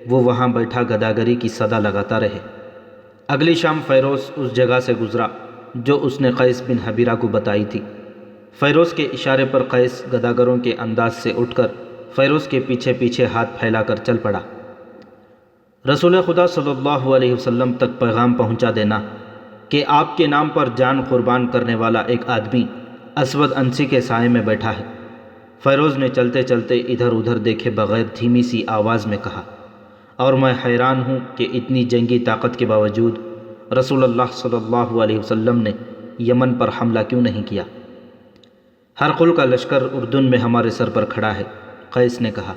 وہ وہاں بیٹھا گداگری کی صدا لگاتا رہے۔ اگلی شام فیروز اس جگہ سے گزرا جو اس نے قیس بن حبیرہ کو بتائی تھی۔ فیروز کے اشارے پر قیس گداگروں کے انداز سے اٹھ کر فیروز کے پیچھے پیچھے ہاتھ پھیلا کر چل پڑا۔ رسول خدا صلی اللہ علیہ وسلم تک پیغام پہنچا دینا کہ آپ کے نام پر جان قربان کرنے والا ایک آدمی اسود انسی کے سائے میں بیٹھا ہے۔ فیروز نے چلتے چلتے ادھر ادھر دیکھے بغیر دھیمی سی آواز میں کہا، اور میں حیران ہوں کہ اتنی جنگی طاقت کے باوجود رسول اللہ صلی اللہ علیہ وسلم نے یمن پر حملہ کیوں نہیں کیا؟ ہرقل کا لشکر اردن میں ہمارے سر پر کھڑا ہے۔ قیس نے کہا،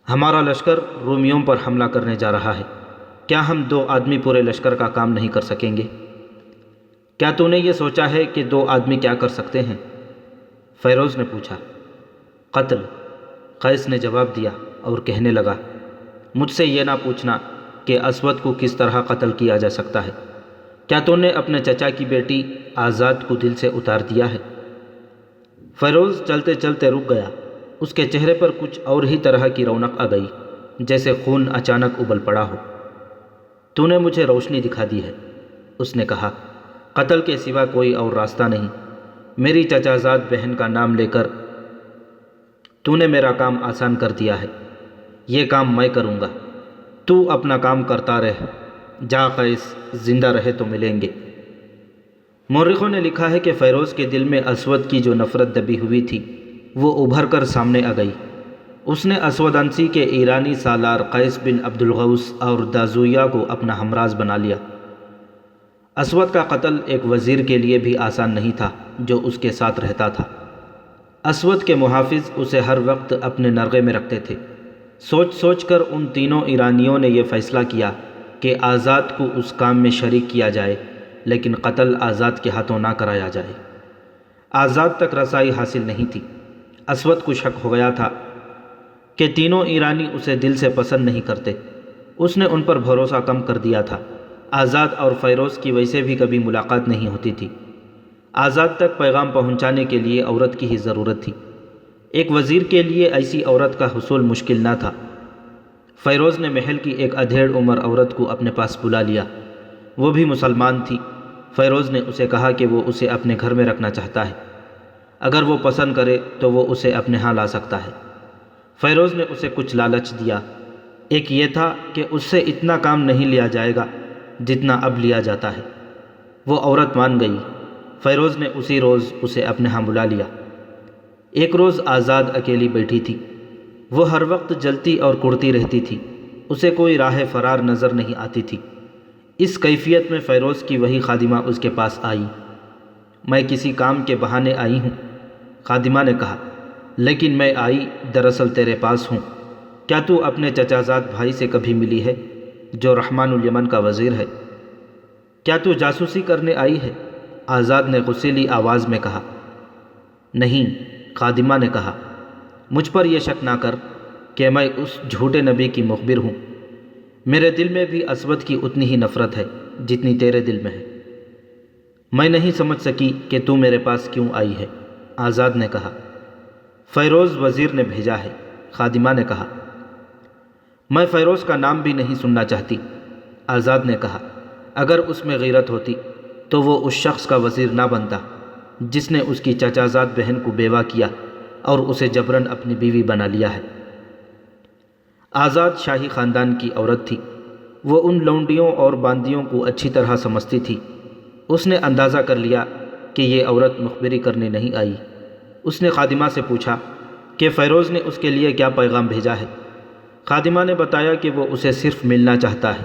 ہمارا لشکر رومیوں پر حملہ کرنے جا رہا ہے، کیا ہم 2 آدمی پورے لشکر کا کام نہیں کر سکیں گے؟ کیا تو نے یہ سوچا ہے کہ 2 آدمی کیا کر سکتے ہیں؟ فیروز نے پوچھا۔ قتل، قیس نے جواب دیا اور کہنے لگا، مجھ سے یہ نہ پوچھنا کہ اسود کو کس طرح قتل کیا جا سکتا ہے۔ کیا تو نے اپنے چچا کی بیٹی آزاد کو دل سے اتار دیا ہے؟ فیروز چلتے چلتے رک گیا۔ اس کے چہرے پر کچھ اور ہی طرح کی رونق آ گئی، جیسے خون اچانک ابل پڑا ہو۔ تو نے مجھے روشنی دکھا دی ہے، اس نے کہا، قتل کے سوا کوئی اور راستہ نہیں۔ میری چچازاد بہن کا نام لے کر تو نے میرا کام آسان کر دیا ہے۔ یہ کام میں کروں گا، تو اپنا کام کرتا رہ۔ جا قیس، زندہ رہے تو ملیں گے۔ مورخوں نے لکھا ہے کہ فیروز کے دل میں اسود کی جو نفرت دبی ہوئی تھی وہ ابھر کر سامنے آ گئی۔ اس نے اسود انسی کے ایرانی سالار قیس بن عبد الغوث اور دازویہ کو اپنا ہمراز بنا لیا۔ اسود کا قتل ایک وزیر کے لیے بھی آسان نہیں تھا جو اس کے ساتھ رہتا تھا۔ اسود کے محافظ اسے ہر وقت اپنے نرغے میں رکھتے تھے۔ سوچ سوچ کر ان تینوں ایرانیوں نے یہ فیصلہ کیا کہ آزاد کو اس کام میں شریک کیا جائے، لیکن قتل آزاد کے ہاتھوں نہ کرایا جائے۔ آزاد تک رسائی حاصل نہیں تھی۔ اسود کو شک ہو گیا تھا کہ تینوں ایرانی اسے دل سے پسند نہیں کرتے۔ اس نے ان پر بھروسہ کم کر دیا تھا۔ آزاد اور فیروز کی ویسے بھی کبھی ملاقات نہیں ہوتی تھی۔ آزاد تک پیغام پہنچانے کے لیے عورت کی ہی ضرورت تھی۔ ایک وزیر کے لیے ایسی عورت کا حصول مشکل نہ تھا۔ فیروز نے محل کی ایک ادھیڑ عمر عورت کو اپنے پاس بلا لیا۔ وہ بھی مسلمان تھی۔ فیروز نے اسے کہا کہ وہ اسے اپنے گھر میں رکھنا چاہتا ہے۔ اگر وہ پسند کرے تو وہ اسے اپنے ہاں لا سکتا ہے۔ فیروز نے اسے کچھ لالچ دیا۔ ایک یہ تھا کہ اس سے اتنا کام نہیں لیا جائے گا جتنا اب لیا جاتا ہے۔ وہ عورت مان گئی۔ فیروز نے اسی روز اسے اپنے ہاں بلا لیا۔ ایک روز آزاد اکیلی بیٹھی تھی۔ وہ ہر وقت جلتی اور کڑتی رہتی تھی۔ اسے کوئی راہ فرار نظر نہیں آتی تھی۔ اس کیفیت میں فیروز کی وہی خادمہ اس کے پاس آئی۔ میں کسی کام کے بہانے آئی ہوں، خادمہ نے کہا، لیکن میں آئی دراصل تیرے پاس ہوں۔ کیا تو اپنے چچا زاد بھائی سے کبھی ملی ہے جو رحمان الیمن کا وزیر ہے؟ کیا تو جاسوسی کرنے آئی ہے؟ آزاد نے غصیلی آواز میں کہا۔ نہیں، خادمہ نے کہا، مجھ پر یہ شک نہ کر کہ میں اس جھوٹے نبی کی مخبر ہوں۔ میرے دل میں بھی اسود کی اتنی ہی نفرت ہے جتنی تیرے دل میں ہے۔ میں نہیں سمجھ سکی کہ تو میرے پاس کیوں آئی ہے، آزاد نے کہا۔ فیروز وزیر نے بھیجا ہے، خادمہ نے کہا۔ میں فیروز کا نام بھی نہیں سننا چاہتی، آزاد نے کہا۔ اگر اس میں غیرت ہوتی تو وہ اس شخص کا وزیر نہ بنتا جس نے اس کی چچا زاد بہن کو بیوہ کیا اور اسے جبراً اپنی بیوی بنا لیا ہے۔ آزاد شاہی خاندان کی عورت تھی۔ وہ ان لونڈیوں اور باندیوں کو اچھی طرح سمجھتی تھی۔ اس نے اندازہ کر لیا کہ یہ عورت مخبری کرنے نہیں آئی۔ اس نے خادمہ سے پوچھا کہ فیروز نے اس کے لیے کیا پیغام بھیجا ہے۔ خادمہ نے بتایا کہ وہ اسے صرف ملنا چاہتا ہے۔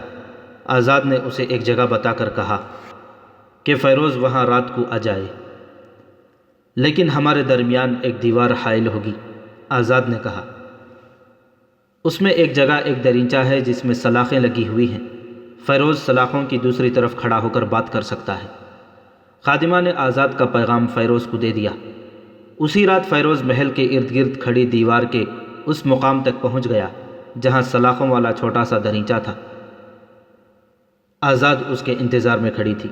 آزاد نے اسے ایک جگہ بتا کر کہا کہ فیروز وہاں رات کو آ جائے، لیکن ہمارے درمیان ایک دیوار حائل ہوگی، آزاد نے کہا۔ اس میں ایک جگہ ایک دریچہ ہے جس میں سلاخیں لگی ہوئی ہیں۔ فیروز سلاخوں کی دوسری طرف کھڑا ہو کر بات کر سکتا ہے۔ خادمہ نے آزاد کا پیغام فیروز کو دے دیا۔ اسی رات فیروز محل کے ارد گرد کھڑی دیوار کے اس مقام تک پہنچ گیا جہاں سلاخوں والا چھوٹا سا دریچہ تھا۔ آزاد اس کے انتظار میں کھڑی تھی۔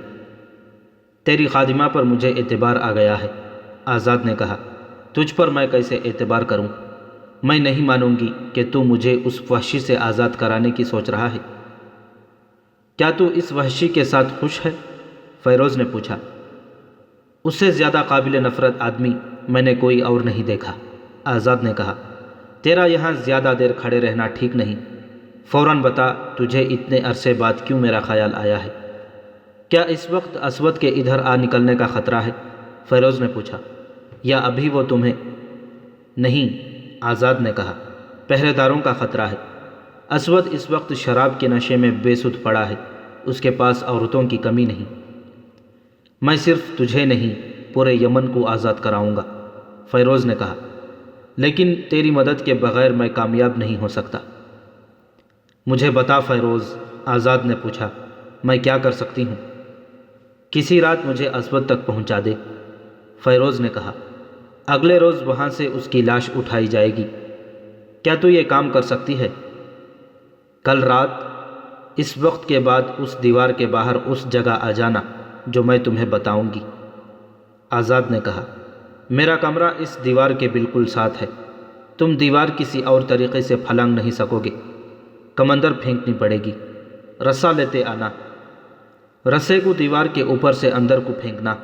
تیری خادمہ پر مجھے اعتبار آ گیا ہے، آزاد نے کہا۔ تجھ پر میں کیسے اعتبار کروں؟ میں نہیں مانوں گی کہ تو مجھے اس وحشی سے آزاد کرانے کی سوچ رہا ہے۔ کیا تو اس وحشی کے ساتھ خوش ہے؟ فیروز نے پوچھا۔ اس سے زیادہ قابل نفرت آدمی میں نے کوئی اور نہیں دیکھا، آزاد نے کہا۔ تیرا یہاں زیادہ دیر کھڑے رہنا ٹھیک نہیں۔ فوراً بتا تجھے اتنے عرصے بعد کیوں میرا خیال آیا ہے؟ کیا اس وقت اسود کے ادھر آ نکلنے کا خطرہ ہے؟ فیروز نے پوچھا۔ یا ابھی وہ تمہیں؟ نہیں، آزاد نے کہا، پہرے داروں کا خطرہ ہے۔ اسود اس وقت شراب کے نشے میں بے سدھ پڑا ہے، اس کے پاس عورتوں کی کمی نہیں۔ میں صرف تجھے نہیں پورے یمن کو آزاد کراؤں گا، فیروز نے کہا، لیکن تیری مدد کے بغیر میں کامیاب نہیں ہو سکتا۔ مجھے بتا فیروز، آزاد نے پوچھا، میں کیا کر سکتی ہوں؟ کسی رات مجھے اسود تک پہنچا دے، فیروز نے کہا۔ اگلے روز وہاں سے اس کی لاش اٹھائی جائے گی۔ کیا تو یہ کام کر سکتی ہے؟ کل رات اس وقت کے بعد اس دیوار کے باہر اس جگہ آ جانا جو میں تمہیں بتاؤں گی، آزاد نے کہا۔ میرا کمرہ اس دیوار کے بالکل ساتھ ہے۔ تم دیوار کسی اور طریقے سے پھلانگ نہیں سکو گے۔ کمندر پھینکنی پڑے گی۔ رسا لیتے آنا۔ رسے کو دیوار کے اوپر سے اندر کو پھینکنا،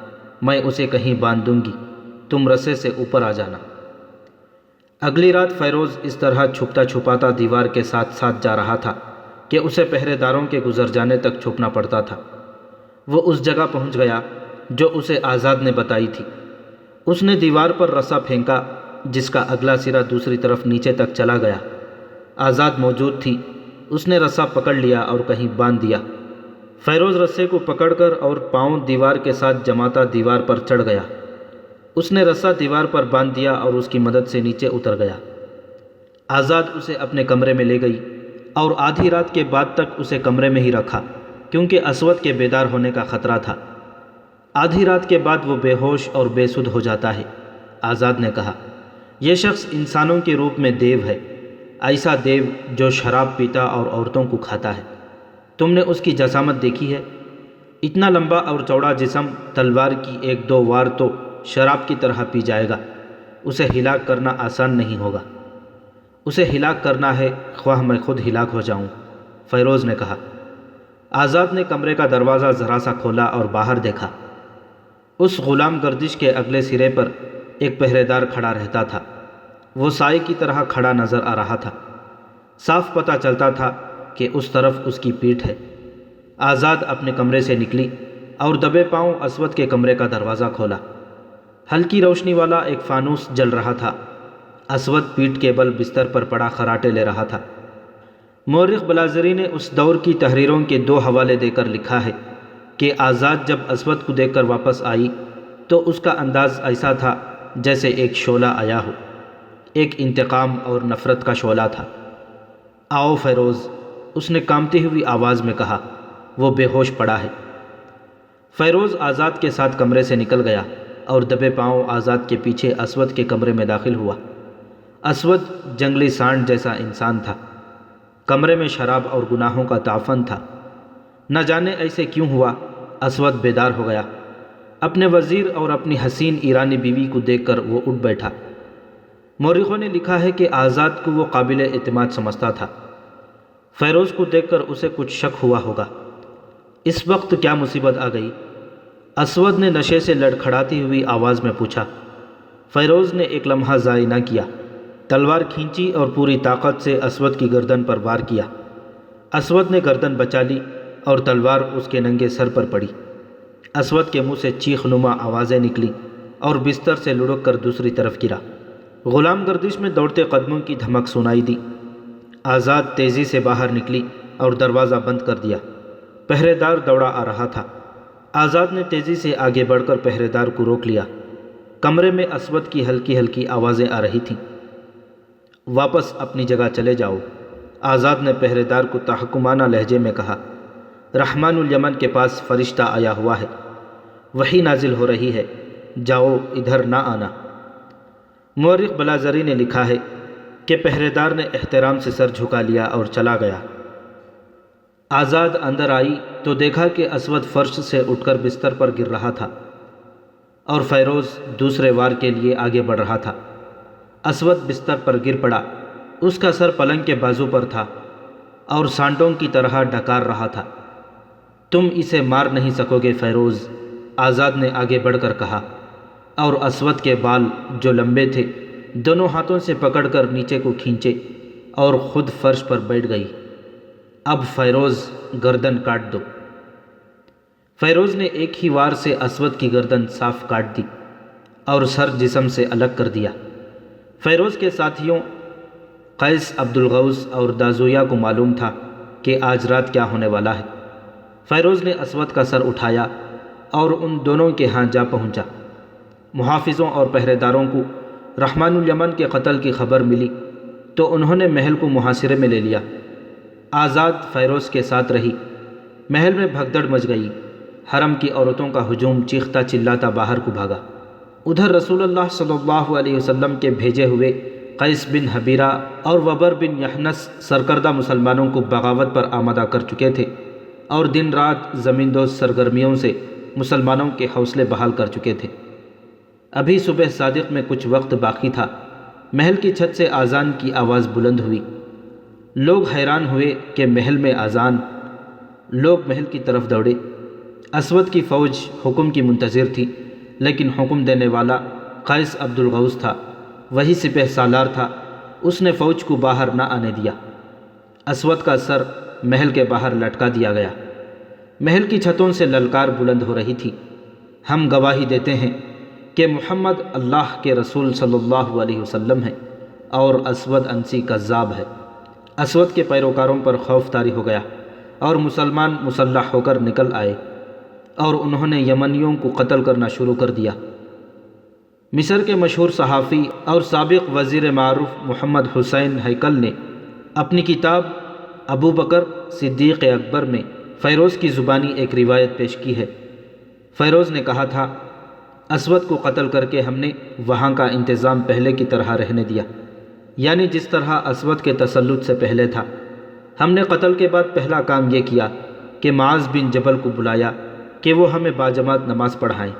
میں اسے کہیں باندھ دوں گی، تم رسے سے اوپر آ جانا۔ اگلی رات فیروز اس طرح چھپتا چھپاتا دیوار کے ساتھ ساتھ جا رہا تھا کہ اسے پہرے داروں کے گزر جانے تک چھپنا پڑتا تھا۔ وہ اس جگہ پہنچ گیا جو اسے آزاد نے بتائی تھی۔ اس نے دیوار پر رسا پھینکا جس کا اگلا سرا دوسری طرف نیچے تک چلا گیا۔ آزاد موجود تھی۔ اس نے رسا پکڑ لیا اور کہیں باندھ دیا۔ فیروز رسے کو پکڑ کر اور پاؤں دیوار کے ساتھ جماتا دیوار پر چڑھ گیا۔ اس نے رسا دیوار پر باندھ دیا اور اس کی مدد سے نیچے اتر گیا۔ آزاد اسے اپنے کمرے میں لے گئی اور آدھی رات کے بعد تک اسے کمرے میں ہی رکھا کیونکہ اسود کے بیدار ہونے کا خطرہ تھا۔ آدھی رات کے بعد وہ بے ہوش اور بے سدھ ہو جاتا ہے، آزاد نے کہا۔ یہ شخص انسانوں کے روپ میں دیو ہے، ایسا دیو جو شراب پیتا اور عورتوں کو کھاتا ہے۔ تم نے اس کی جسامت دیکھی ہے؟ اتنا لمبا اور چوڑا جسم، تلوار کی ایک دو وار تو شراب کی طرح پی جائے گا۔ اسے ہلاک کرنا آسان نہیں ہوگا۔ اسے ہلاک کرنا ہے خواہ میں خود ہلاک ہو جاؤں، فیروز نے کہا۔ آزاد نے کمرے کا دروازہ ذرا سا کھولا اور باہر دیکھا۔ اس غلام گردش کے اگلے سرے پر ایک پہرے دار کھڑا رہتا تھا۔ وہ سائے کی طرح کھڑا نظر آ رہا تھا۔ صاف پتہ چلتا تھا کہ اس طرف اس کی پیٹھ ہے۔ آزاد اپنے کمرے سے نکلی اور دبے پاؤں اسود کے کمرے کا دروازہ کھولا۔ ہلکی روشنی والا ایک فانوس جل رہا تھا۔ اسود پیٹھ کے بل بستر پر پڑا خراٹے لے رہا تھا۔ مورخ بلازری نے اس دور کی تحریروں کے 2 حوالے دے کر لکھا ہے کہ آزاد جب اسود کو دیکھ کر واپس آئی تو اس کا انداز ایسا تھا جیسے ایک شعلہ آیا ہو، ایک انتقام اور نفرت کا شعلہ تھا۔ آؤ فیروز، اس نے کانپتی ہوئی آواز میں کہا، وہ بے ہوش پڑا ہے۔ فیروز آزاد کے ساتھ کمرے سے نکل گیا اور دبے پاؤں آزاد کے پیچھے اسود کے کمرے میں داخل ہوا۔ اسود جنگلی سانڈ جیسا انسان تھا۔ کمرے میں شراب اور گناہوں کا تعفن تھا۔ نہ جانے ایسے کیوں ہوا، اسود بیدار ہو گیا۔ اپنے وزیر اور اپنی حسین ایرانی بیوی کو دیکھ کر وہ اٹھ بیٹھا۔ مورخوں نے لکھا ہے کہ آزاد کو وہ قابل اعتماد سمجھتا تھا۔ فیروز کو دیکھ کر اسے کچھ شک ہوا ہوگا۔ اس وقت کیا مصیبت آ گئی؟ اسود نے نشے سے لڑکھڑاتی ہوئی آواز میں پوچھا۔ فیروز نے ایک لمحہ ضائع نہ کیا، تلوار کھینچی اور پوری طاقت سے اسود کی گردن پر وار کیا۔ اسود نے گردن بچا لی اور تلوار اس کے ننگے سر پر پڑی۔ اسود کے منہ سے چیخ نما آوازیں نکلی اور بستر سے لڑک کر دوسری طرف گرا۔ غلام گردش میں دوڑتے قدموں کی دھمک سنائی دی۔ آزاد تیزی سے باہر نکلی اور دروازہ بند کر دیا۔ پہرے دار دوڑا آ رہا تھا۔ آزاد نے تیزی سے آگے بڑھ کر پہرے دار کو روک لیا۔ کمرے میں اسود کی ہلکی ہلکی آوازیں آ رہی تھیں۔ واپس اپنی جگہ چلے جاؤ، آزاد نے پہرے دار کو تحکمانہ لہجے میں کہا۔ رحمان الیمن کے پاس فرشتہ آیا ہوا ہے، وحی نازل ہو رہی ہے، جاؤ، ادھر نہ آنا۔ مورخ بلازری نے لکھا ہے کہ پہرے دار نے احترام سے سر جھکا لیا اور چلا گیا۔ آزاد اندر آئی تو دیکھا کہ اسود فرش سے اٹھ کر بستر پر گر رہا تھا اور فیروز دوسرے وار کے لیے آگے بڑھ رہا تھا۔ اسود بستر پر گر پڑا۔ اس کا سر پلنگ کے بازو پر تھا اور سانٹوں کی طرح ڈکار رہا تھا۔ تم اسے مار نہیں سکو گے فیروز، آزاد نے آگے بڑھ کر کہا، اور اسود کے بال جو لمبے تھے دونوں ہاتھوں سے پکڑ کر نیچے کو کھینچے اور خود فرش پر بیٹھ گئی۔ اب فیروز گردن کاٹ دو۔ فیروز نے ایک ہی وار سے اسود کی گردن صاف کاٹ دی اور سر جسم سے الگ کر دیا۔ فیروز کے ساتھیوں قیس، عبدالغوث اور دازویا کو معلوم تھا کہ آج رات کیا ہونے والا ہے۔ فیروز نے اسود کا سر اٹھایا اور ان دونوں کے ہاں جا پہنچا۔ محافظوں اور پہرے داروں کو رحمان الیمن کے قتل کی خبر ملی تو انہوں نے محل کو محاصرے میں لے لیا۔ آزاد فیروز کے ساتھ رہی۔ محل میں بھگدڑ مچ گئی۔ حرم کی عورتوں کا ہجوم چیختا چلاتا باہر کو بھاگا۔ ادھر رسول اللہ صلی اللہ علیہ وسلم کے بھیجے ہوئے قیس بن حبیرہ اور وبر بن یحنس سرکردہ مسلمانوں کو بغاوت پر آمادہ کر چکے تھے اور دن رات زمین دوز سرگرمیوں سے مسلمانوں کے حوصلے بحال کر چکے تھے۔ ابھی صبح صادق میں کچھ وقت باقی تھا۔ محل کی چھت سے اذان کی آواز بلند ہوئی۔ لوگ حیران ہوئے کہ محل میں اذان۔ لوگ محل کی طرف دوڑے۔ اسود کی فوج حکم کی منتظر تھی، لیکن حکم دینے والا قیس عبدالغوث تھا، وہی سپہ سالار تھا۔ اس نے فوج کو باہر نہ آنے دیا۔ اسود کا سر محل کے باہر لٹکا دیا گیا۔ محل کی چھتوں سے للکار بلند ہو رہی تھی، ہم گواہی دیتے ہیں کہ محمد اللہ کے رسول صلی اللہ علیہ وسلم ہے اور اسود انسی کذاب ہے۔ اسود کے پیروکاروں پر خوف طاری ہو گیا اور مسلمان مسلح ہو کر نکل آئے اور انہوں نے یمنیوں کو قتل کرنا شروع کر دیا۔ مصر کے مشہور صحافی اور سابق وزیر معروف محمد حسین ہیکل نے اپنی کتاب ابو بکر صدیق اکبر میں فیروز کی زبانی ایک روایت پیش کی ہے۔ فیروز نے کہا تھا، اسود کو قتل کر کے ہم نے وہاں کا انتظام پہلے کی طرح رہنے دیا، یعنی جس طرح اسود کے تسلط سے پہلے تھا۔ ہم نے قتل کے بعد پہلا کام یہ کیا کہ معاذ بن جبل کو بلایا کہ وہ ہمیں باجماعت نماز پڑھائیں۔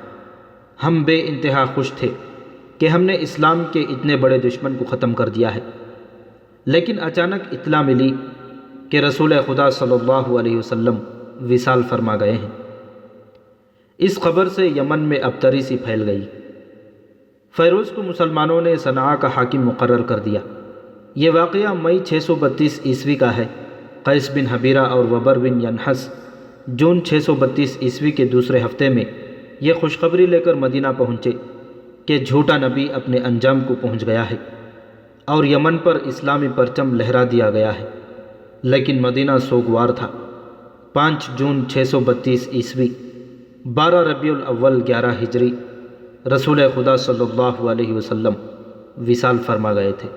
ہم بے انتہا خوش تھے کہ ہم نے اسلام کے اتنے بڑے دشمن کو ختم کر دیا ہے، لیکن اچانک اطلاع ملی کہ رسول خدا صلی اللہ علیہ وسلم وصال فرما گئے ہیں۔ اس خبر سے یمن میں ابتری سی پھیل گئی۔ فیروز کو مسلمانوں نے صنعاء کا حاکم مقرر کر دیا۔ یہ واقعہ مئی 632 عیسوی کا ہے۔ قیس بن حبیرہ اور وبر بن ینحس جون 632 عیسوی کے دوسرے ہفتے میں یہ خوشخبری لے کر مدینہ پہنچے کہ جھوٹا نبی اپنے انجام کو پہنچ گیا ہے اور یمن پر اسلامی پرچم لہرا دیا گیا ہے، لیکن مدینہ سوگوار تھا۔ 5 جون 632 عیسوی 12 ربیع الاول 11 ہجری رسول خدا صلی اللہ علیہ وسلم وصال فرما گئے تھے۔